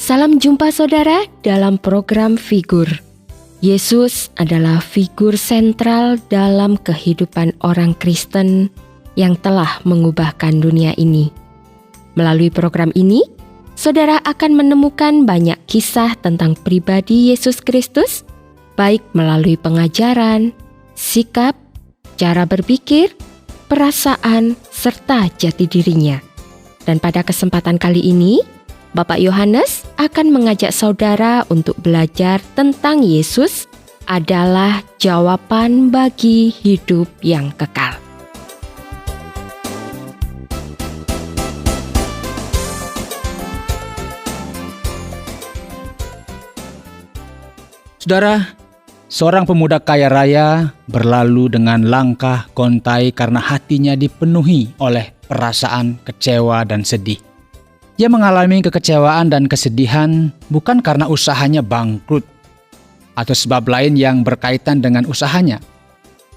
Salam jumpa saudara dalam program Figur. Yesus adalah figur sentral dalam kehidupan orang Kristen yang telah mengubahkan dunia ini. Melalui program ini, saudara akan menemukan banyak kisah tentang pribadi Yesus Kristus, baik melalui pengajaran, sikap, cara berpikir, perasaan, serta jati dirinya. Dan pada kesempatan kali ini, Bapak Yohanes akan mengajak saudara untuk belajar tentang Yesus adalah jawaban bagi hidup yang kekal. Saudara, seorang pemuda kaya raya berlalu dengan langkah gontai karena hatinya dipenuhi oleh perasaan kecewa dan sedih. Ia mengalami kekecewaan dan kesedihan bukan karena usahanya bangkrut atau sebab lain yang berkaitan dengan usahanya.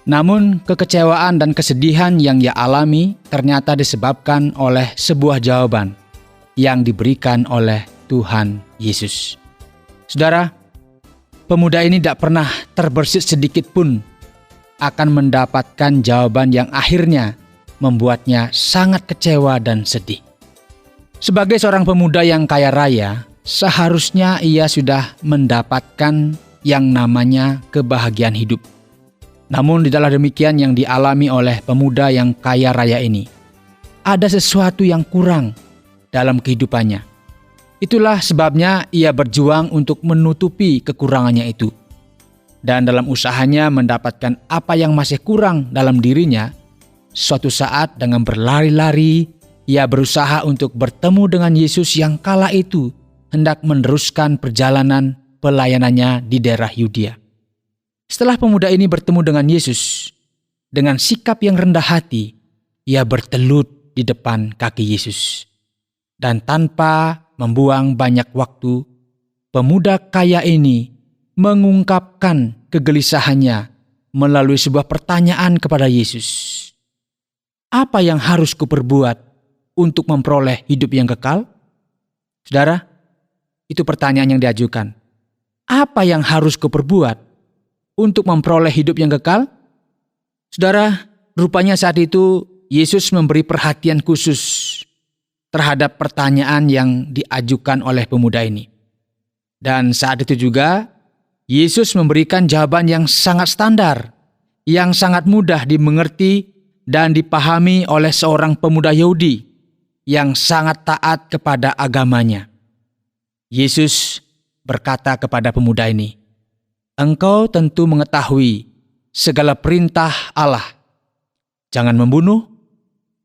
Namun kekecewaan dan kesedihan yang ia alami ternyata disebabkan oleh sebuah jawaban yang diberikan oleh Tuhan Yesus. Saudara, pemuda ini tidak pernah terbersit sedikit pun akan mendapatkan jawaban yang akhirnya membuatnya sangat kecewa dan sedih. Sebagai seorang pemuda yang kaya raya, seharusnya ia sudah mendapatkan yang namanya kebahagiaan hidup. Namun tidaklah demikian yang dialami oleh pemuda yang kaya raya ini. Ada sesuatu yang kurang dalam kehidupannya. Itulah sebabnya ia berjuang untuk menutupi kekurangannya itu. Dan dalam usahanya mendapatkan apa yang masih kurang dalam dirinya, suatu saat dengan berlari-lari, ia berusaha untuk bertemu dengan Yesus yang kala itu hendak meneruskan perjalanan pelayanannya di daerah Yudea. Setelah pemuda ini bertemu dengan Yesus, dengan sikap yang rendah hati, ia bertelut di depan kaki Yesus. Dan tanpa membuang banyak waktu, pemuda kaya ini mengungkapkan kegelisahannya melalui sebuah pertanyaan kepada Yesus. Apa yang harus kuperbuat untuk memperoleh hidup yang kekal? Saudara, itu pertanyaan yang diajukan. Apa yang harus kuperbuat untuk memperoleh hidup yang kekal? Saudara, rupanya saat itu Yesus memberi perhatian khusus terhadap pertanyaan yang diajukan oleh pemuda ini. Dan saat itu juga, Yesus memberikan jawaban yang sangat standar, yang sangat mudah dimengerti dan dipahami oleh seorang pemuda Yahudi yang sangat taat kepada agamanya. Yesus berkata kepada pemuda ini, "Engkau tentu mengetahui segala perintah Allah. Jangan membunuh,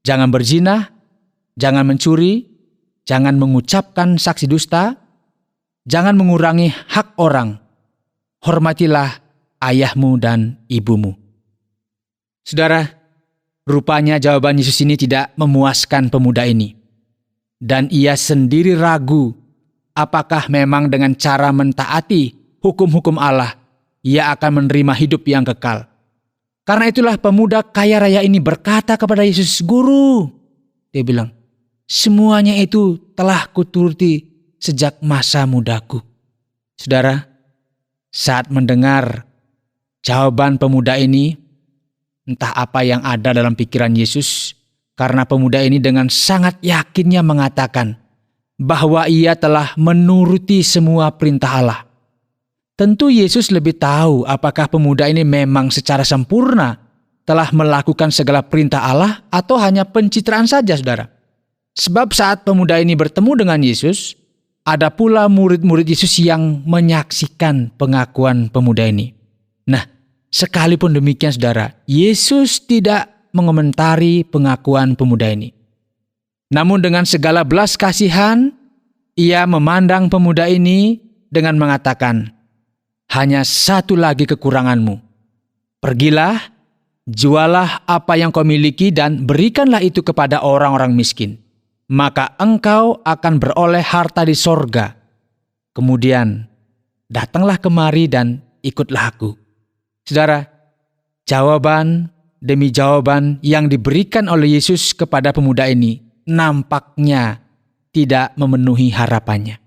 jangan berzina, jangan mencuri, jangan mengucapkan saksi dusta, jangan mengurangi hak orang, hormatilah ayahmu dan ibumu." Saudara, rupanya jawaban Yesus ini tidak memuaskan pemuda ini. Dan ia sendiri ragu apakah memang dengan cara mentaati hukum-hukum Allah ia akan menerima hidup yang kekal. Karena itulah pemuda kaya raya ini berkata kepada Yesus, "Guru," dia bilang, "semuanya itu telah kuturuti sejak masa mudaku." Saudara, saat mendengar jawaban pemuda ini, entah apa yang ada dalam pikiran Yesus, karena pemuda ini dengan sangat yakinnya mengatakan bahwa ia telah menuruti semua perintah Allah. Tentu Yesus lebih tahu apakah pemuda ini memang secara sempurna telah melakukan segala perintah Allah atau hanya pencitraan saja, saudara. Sebab saat pemuda ini bertemu dengan Yesus, ada pula murid-murid Yesus yang menyaksikan pengakuan pemuda ini. Nah, sekalipun demikian saudara, Yesus tidak mengomentari pengakuan pemuda ini. Namun dengan segala belas kasihan, ia memandang pemuda ini dengan mengatakan, "Hanya satu lagi kekuranganmu. Pergilah, jualah apa yang kau miliki dan berikanlah itu kepada orang-orang miskin. Maka engkau akan beroleh harta di sorga. Kemudian datanglah kemari dan ikutlah aku." Saudara, jawaban demi jawaban yang diberikan oleh Yesus kepada pemuda ini nampaknya tidak memenuhi harapannya.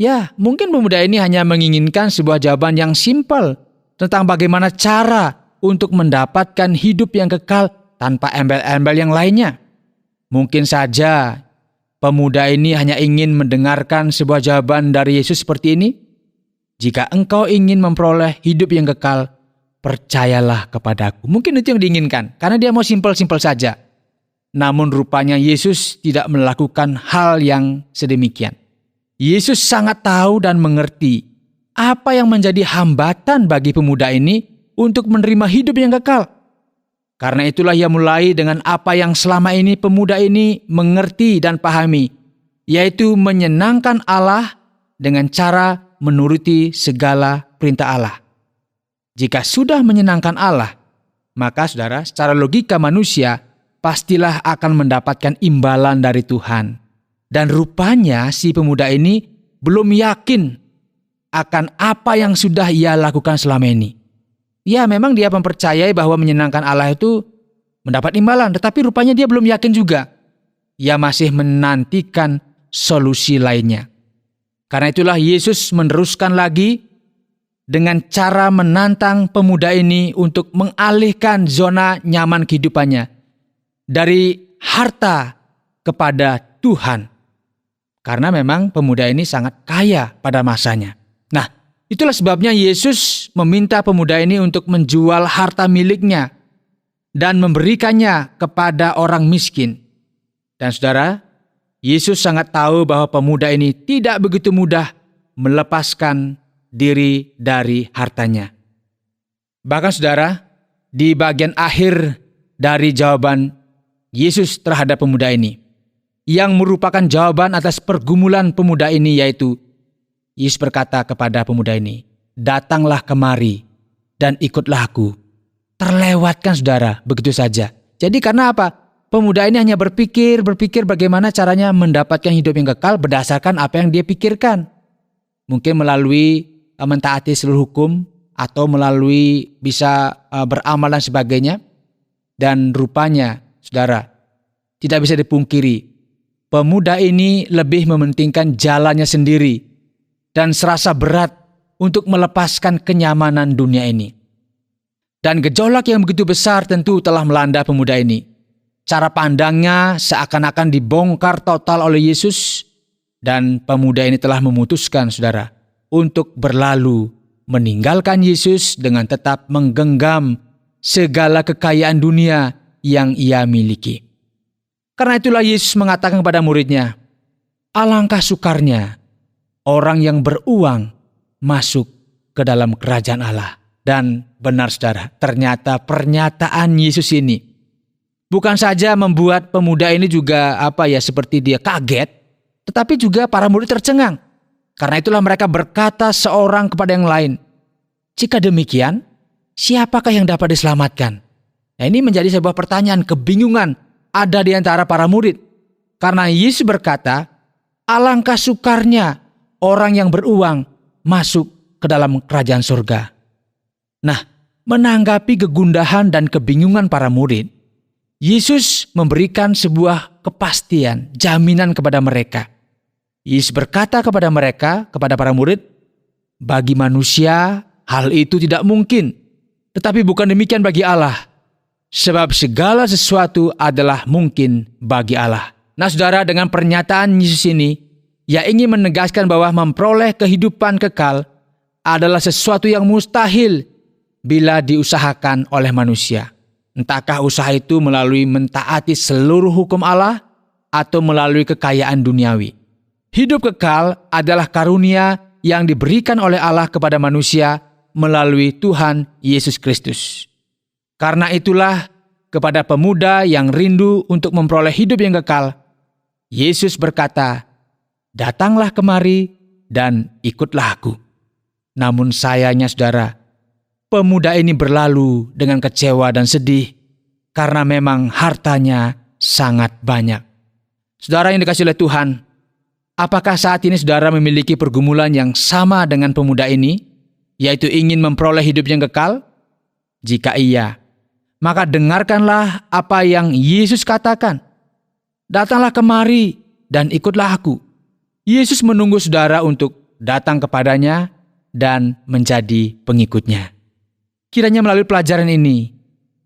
Ya, mungkin pemuda ini hanya menginginkan sebuah jawaban yang simpel tentang bagaimana cara untuk mendapatkan hidup yang kekal tanpa embel-embel yang lainnya. Mungkin saja pemuda ini hanya ingin mendengarkan sebuah jawaban dari Yesus seperti ini. Jika engkau ingin memperoleh hidup yang kekal, percayalah kepadaku. Mungkin itu yang diinginkan, karena dia mau simpel-simpel saja. Namun rupanya Yesus tidak melakukan hal yang sedemikian. Yesus sangat tahu dan mengerti apa yang menjadi hambatan bagi pemuda ini untuk menerima hidup yang kekal. Karena itulah ia mulai dengan apa yang selama ini pemuda ini mengerti dan pahami, yaitu menyenangkan Allah dengan cara menuruti segala perintah Allah. Jika sudah menyenangkan Allah, maka saudara, secara logika manusia pastilah akan mendapatkan imbalan dari Tuhan. Dan rupanya si pemuda ini belum yakin akan apa yang sudah ia lakukan selama ini. Ya, memang dia mempercayai bahwa menyenangkan Allah itu mendapat imbalan, tetapi rupanya dia belum yakin juga. Ia masih menantikan solusi lainnya. Karena itulah Yesus meneruskan lagi dengan cara menantang pemuda ini untuk mengalihkan zona nyaman kehidupannya dari harta kepada Tuhan. Karena memang pemuda ini sangat kaya pada masanya. Nah, itulah sebabnya Yesus meminta pemuda ini untuk menjual harta miliknya dan memberikannya kepada orang miskin. Dan saudara, Yesus sangat tahu bahwa pemuda ini tidak begitu mudah melepaskan diri dari hartanya. Bahkan saudara, di bagian akhir dari jawaban Yesus terhadap pemuda ini, yang merupakan jawaban atas pergumulan pemuda ini, yaitu Yesus berkata kepada pemuda ini, "Datanglah kemari dan ikutlah aku." Terlewatkan saudara, begitu saja. Jadi karena apa? Pemuda ini hanya berpikir bagaimana caranya mendapatkan hidup yang kekal berdasarkan apa yang dia pikirkan. Mungkin melalui mentaati seluruh hukum atau melalui bisa beramal dan sebagainya. Dan rupanya, saudara, tidak bisa dipungkiri, pemuda ini lebih mementingkan jalannya sendiri dan serasa berat untuk melepaskan kenyamanan dunia ini. Dan gejolak yang begitu besar tentu telah melanda pemuda ini. Cara pandangnya seakan-akan dibongkar total oleh Yesus, dan pemuda ini telah memutuskan, saudara, untuk berlalu meninggalkan Yesus dengan tetap menggenggam segala kekayaan dunia yang ia miliki. Karena itulah Yesus mengatakan kepada muridnya, "Alangkah sukarnya orang yang beruang masuk ke dalam kerajaan Allah." Dan benar saudara, ternyata pernyataan Yesus ini bukan saja membuat pemuda ini juga seperti dia kaget, tetapi juga para murid tercengang. Karena itulah mereka berkata seorang kepada yang lain, "Jika demikian, siapakah yang dapat diselamatkan?" Nah, ini menjadi sebuah pertanyaan, kebingungan ada di antara para murid. Karena Yesus berkata, "Alangkah sukarnya orang yang beruang masuk ke dalam kerajaan surga." Nah, menanggapi kegundahan dan kebingungan para murid, Yesus memberikan sebuah kepastian, jaminan kepada mereka. Yesus berkata kepada mereka, kepada para murid, "Bagi manusia hal itu tidak mungkin, tetapi bukan demikian bagi Allah. Sebab segala sesuatu adalah mungkin bagi Allah." Nah saudara, dengan pernyataan Yesus ini, ia ingin menegaskan bahwa memperoleh kehidupan kekal adalah sesuatu yang mustahil bila diusahakan oleh manusia. Entahkah usaha itu melalui mentaati seluruh hukum Allah atau melalui kekayaan duniawi. Hidup kekal adalah karunia yang diberikan oleh Allah kepada manusia melalui Tuhan Yesus Kristus. Karena itulah, kepada pemuda yang rindu untuk memperoleh hidup yang kekal, Yesus berkata, "Datanglah kemari dan ikutlah aku." Namun sayangnya saudara, pemuda ini berlalu dengan kecewa dan sedih karena memang hartanya sangat banyak. Saudara yang dikasihi oleh Tuhan, apakah saat ini saudara memiliki pergumulan yang sama dengan pemuda ini, yaitu ingin memperoleh hidup yang kekal? Jika iya, maka dengarkanlah apa yang Yesus katakan. "Datanglah kemari dan ikutlah aku." Yesus menunggu saudara untuk datang kepadanya dan menjadi pengikutnya. Kiranya melalui pelajaran ini,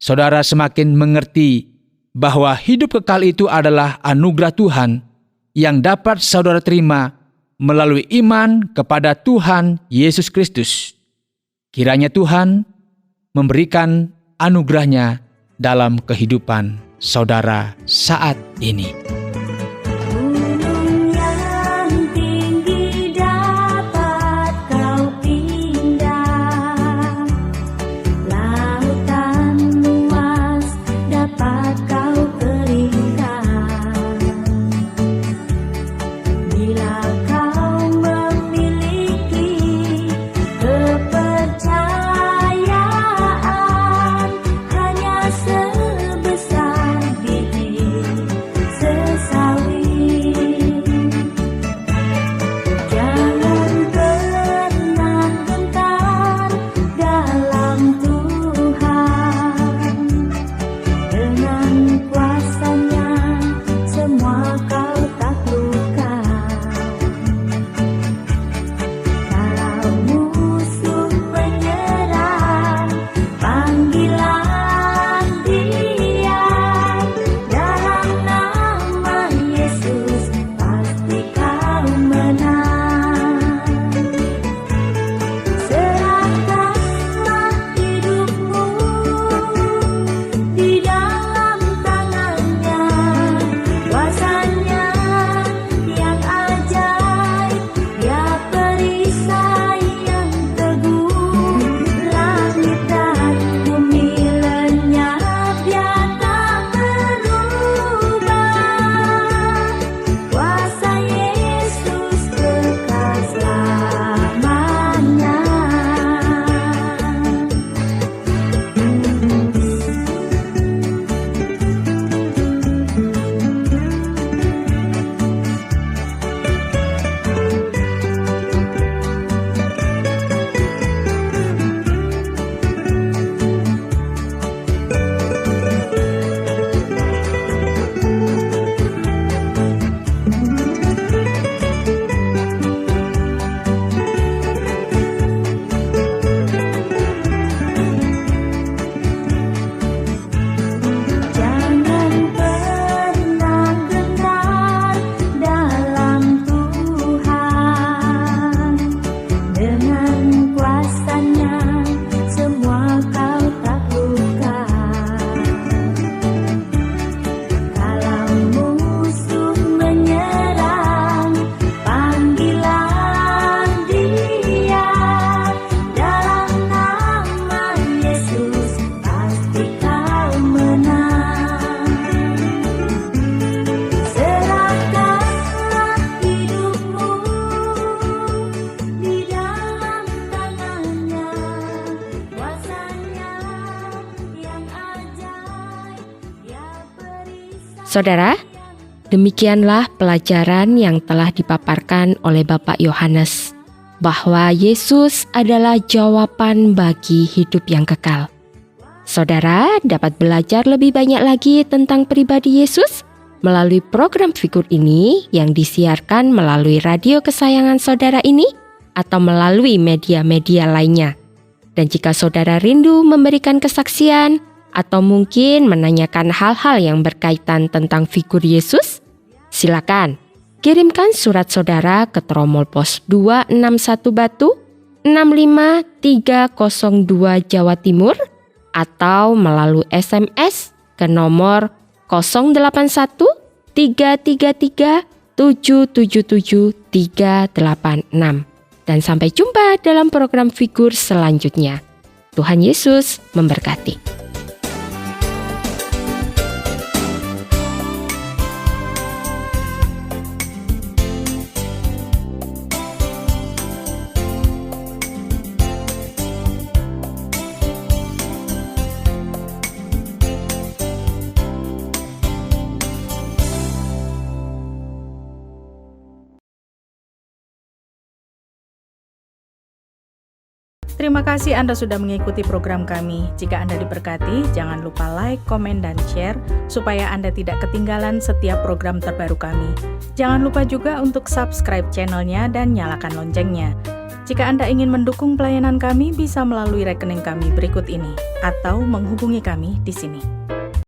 saudara semakin mengerti bahwa hidup kekal itu adalah anugerah Tuhan yang dapat saudara terima melalui iman kepada Tuhan Yesus Kristus. Kiranya Tuhan memberikan anugerahnya dalam kehidupan saudara saat ini. Gunung yang tinggi dapat kau pindah, lautan luas dapat kau keringkan. Bila kau memiliki kepercayaan hanya sebesar biji sesawi, jangan pernah gentar dalam Tuhan. Dengan kuasa-Nya semua kau taklukkan. Kalau musuh menyerang, panggilan Dia. Dalam nama Yesus pasti kau menang. Serahkanlah hidupmu di dalam tangan-Nya, kuasa-Nya yang ajaib, Dia perisai yang teguh. Langit dan bumi lenyap, Dia tak berubah. Kuasa Yesus kekal selamanya. Jangan pernah gentar dalam Tuhan. Dengan kuasa-Nya semua kau taklukkan. Kalau musuh menyerang, panggilan Dia. Dalam nama Yesus pasti kau menang. Serahkanlah hidupmu di dalam tangan-Nya, kuasa-Nya yang ajaib, Dia perisai. Saudara, demikianlah pelajaran yang telah dipaparkan oleh Bapak Yohanes, bahwa Yesus adalah jawaban bagi hidup yang kekal. Saudara dapat belajar lebih banyak lagi tentang pribadi Yesus melalui program Figur ini yang disiarkan melalui radio kesayangan saudara ini atau melalui media-media lainnya. Dan jika saudara rindu memberikan kesaksian atau mungkin menanyakan hal-hal yang berkaitan tentang figur Yesus, silakan kirimkan surat saudara ke Tromol Pos 261 Batu, 65302 Jawa Timur, atau melalui SMS ke nomor 081 333 777 386. Dan sampai jumpa dalam program Figur selanjutnya. Tuhan Yesus memberkati. Terima kasih Anda sudah mengikuti program kami. Jika Anda diberkati, jangan lupa like, komen, dan share supaya Anda tidak ketinggalan setiap program terbaru kami. Jangan lupa juga untuk subscribe channelnya dan nyalakan loncengnya. Jika Anda ingin mendukung pelayanan kami, bisa melalui rekening kami berikut ini atau menghubungi kami di sini.